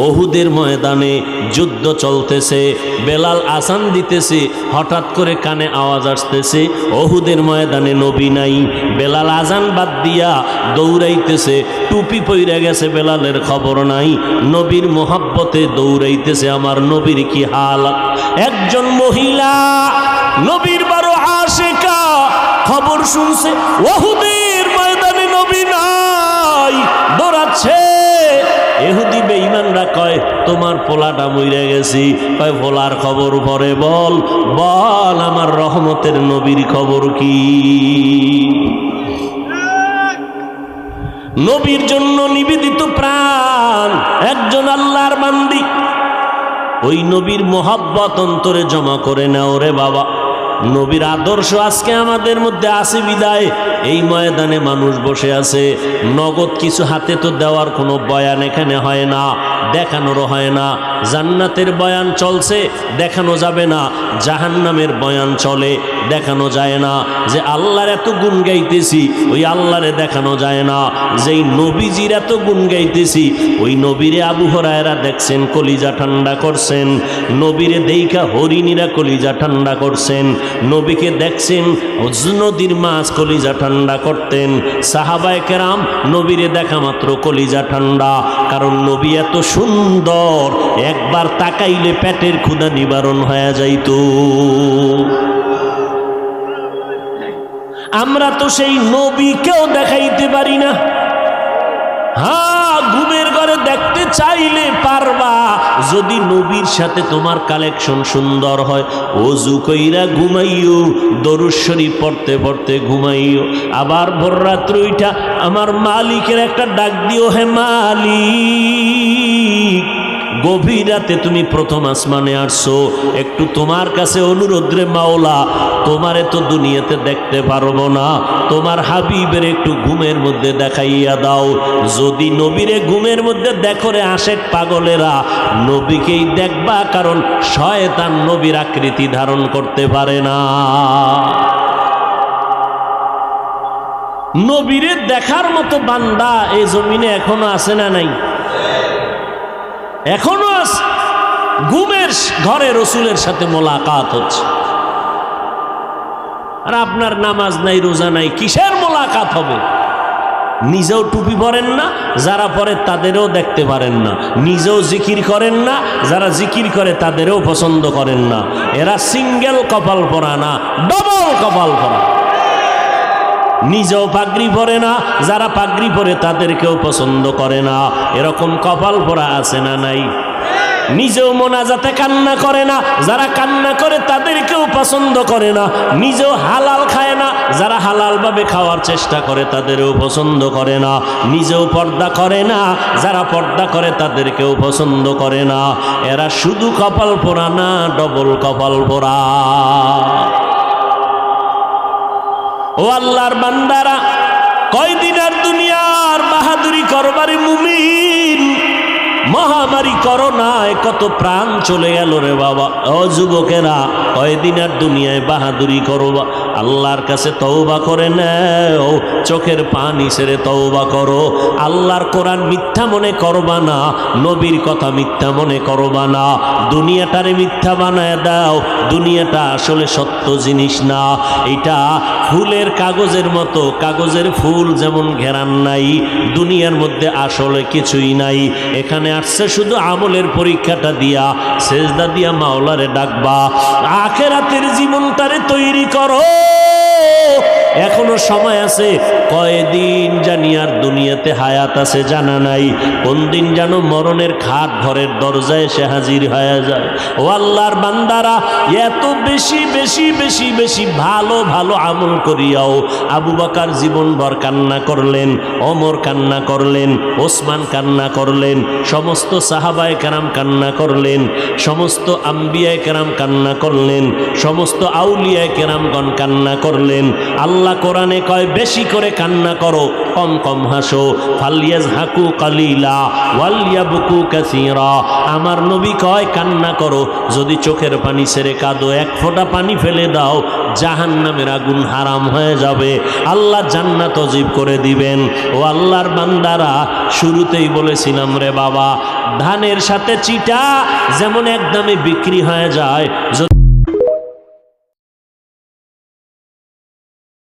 ওহুদের ময়দানে যুদ্ধ চলতেছে, বেলাল আজান দিতেছে, হঠাৎ করে কানে আওয়াজ আসতেছে ওহুদের ময়দানে নবী নাই। বেলাল আজান বাদ দিয়া দৌড়াইতেছে, টুপি পইরা গেছে, বেলালের খবর নাই, নবীর মোহাব্বতে দৌড়াইতেছে, আমার নবীর কি হাল। একজন মহিলা নবীর বড় আশিকা, খবর শুনছে ওহুদের ময়দানে নবী নাই, দৌড়াচ্ছে। ইহুদি বেঈমানরা কয় তোমার পোলাটা মইরা গেছি। কয় পোলার খবর পরে বল, বল আমার রহমতের নবীর খবর কি। নবীর জন্য নিবেদিত প্রাণ একজন আল্লাহর বান্দি, ওই নবীর মোহাব্বত অন্তরে জমা করে নাও রে বাবা। নবীর আদর্শ আজকে আমাদের মধ্যে আছে বিদায় এই ময়দানে মানুষ বসে আছে। নগদ কিছু হাতে তো দেওয়ার কোনো বয়ান এখানে হয় না, দেখানোরও হয় না। জান্নাতের বয়ান চলছে, দেখানো যাবে না। জাহান্নামের বয়ান চলে, দেখানো যায় না। যে আল্লাহর এত গুণ গাইতেছি ওই আল্লাহরে দেখানো যায় না। যেই নবীজির এত গুণ গাইতেছি ওই নবীরে আবু হুরায়রা দেখছেন কলিজা ঠান্ডা করছেন, নবীরে দেইখা হরিণীরা কলিজা ঠান্ডা করছেন, নবীকে দেখছেন নদীর মাছ কলিজা ঠান্ডা করতেন। সাহাবায়ে কেরাম নবীরে দেখা মাত্র কলিজা ঠান্ডা, কারণ নবী এত সুন্দর, একবার তাকাইলে পেটের ক্ষুধা নিবারণ হয়ে যাইত। আমরা তো সেই নবীকেও দেখাইতে পারি না। হ্যাঁ, ঘুমের ঘরে দেখতে চাইলে পারবা, যদি নবীর সাথে তোমার কালেকশন সুন্দর হয়। ওযু কইরা ঘুমাইও, দরুদ শরীফ পড়তে পড়তে ঘুমাইও। আবার ভোর রাত্রে উঠা আমার মালিকের একটা ডাক দিও, হে মালিক, গভীর রাতে তুমি প্রথম আসমানে আসছো, একটু তোমার কাছে অনুরোধ রে মাওলা, তোমারে তো দুনিয়াতে দেখতে পারবো না, তোমার হাবিবের একটু ঘুমের মধ্যে দেখাইয়া দাও। যদি নবীরে ঘুমের মধ্যে দেখো রে আশেক পাগলেরা, নবীকেই দেখবা, কারণ শয়তান নবীর আকৃতি ধারণ করতে পারে না। নবীরে দেখার মতো বান্দা এই জমিনে এখনো আছে না নাই? এখনো আছে। ঘুমের ঘরে রসুলের সাথে মোলাকাত হচ্ছে, আর আপনার নামাজ নাই, রোজা নাই, কিসের মোলাকাত হবে? নিজেও টুপি পরেন না, যারা পরে তাদেরও দেখতে পারেন না। নিজেও জিকির করেন না, যারা জিকির করে তাদেরও পছন্দ করেন না। এরা সিঙ্গেল কপাল পরা না, ডবল কপাল পরা। নিজেও পাগড়ি পরে না, যারা পাগড়ি পরে তাদেরকেও পছন্দ করে না। এরকম কপাল পরা আছে না নাই? নিজেও মোনাজাতে কান্না করে না, যারা কান্না করে তাদেরকেও পছন্দ করে না। নিজেও হালাল খায় না, যারা হালাল ভাবে খাওয়ার চেষ্টা করে তাদেরও পছন্দ করে না। নিজেও পর্দা করে না, যারা পর্দা করে তাদেরকেও পছন্দ করে না। এরা শুধু কপাল পোড়া না, ডবল কপাল পোড়া। ও আল্লাহর বান্দারা, কয়দিন আর দুনিয়ার বাহাদুরি করবারে মুমিন। মহামারী করোনায় কত প্রাণ চলে গেল রে বাবা। ও যুবকেরা, কয়দিন আর দুনিয়ায় বাহাদুরি করবা? আল্লাহর কাছে তওবা করে নাও, চোখের পানি ছেড়ে তওবা করো। আল্লাহর কোরআন মিথ্যা মনে করবা না, নবীর কথা মিথ্যা মনে করবা না। দুনিয়াটারে মিথ্যা বানায় দাও, দুনিয়াটা আসলে সত্য জিনিস না। এটা ফুলের কাগজের মতো, কাগজের ফুল যেমন ঘেরান নাই, দুনিয়ার মধ্যে আসলে কিছুই নাই। এখানে আসছে শুধু আমলের পরীক্ষাটা দিয়া, সেজদা দিয়া মাওলারে ডাকবা। আখিরাতের জীবনটারে তৈরি করো, এখনো সময় আছে। কয়দিন জানি আর দুনিয়াতে হায়াত আছে জানা নাই, কোন দিন যেন মরণের খাট ঘরের দরজায় এসে হাজির হয়ে যায়। ও আল্লাহর বান্দারা, এত বেশি বেশি বেশি বেশি ভালো ভালো আমল করিয়াও আবু বকর জীবনভর কান্না করলেন, ওমর কান্না করলেন, ওসমান কান্না করলেন, সমস্ত সাহাবায়ে কেরাম কান্না করলেন, সমস্ত আম্বিয়ায়ে কেরাম কান্না করলেন, সমস্ত আউলিয়ায়ে কেরামগণ কান্না করলেন। বললেন, আল্লাহ কোরআনে কয় বেশি করে কান্না করো, কম কম হাসো। ফালিয়াজহাকু কালিলা ওয়ালিয়াবকু কাসীরা। আমার নবী কয় কান্না করো, যদি চোখের পানি ছেড়ে কাঁদো, এক ফোঁটা পানি ফেলে দাও, জাহান্নামের আগুন হারাম হয়ে যাবে, আল্লাহ জান্নাত ওয়াজিব করে দিবেন। ও আল্লাহর বান্দারা, শুরুতেই বলেছিলাম রে বাবা, ধানের সাথে চিটা যেমন একদমই বিক্রি হয়ে যায়,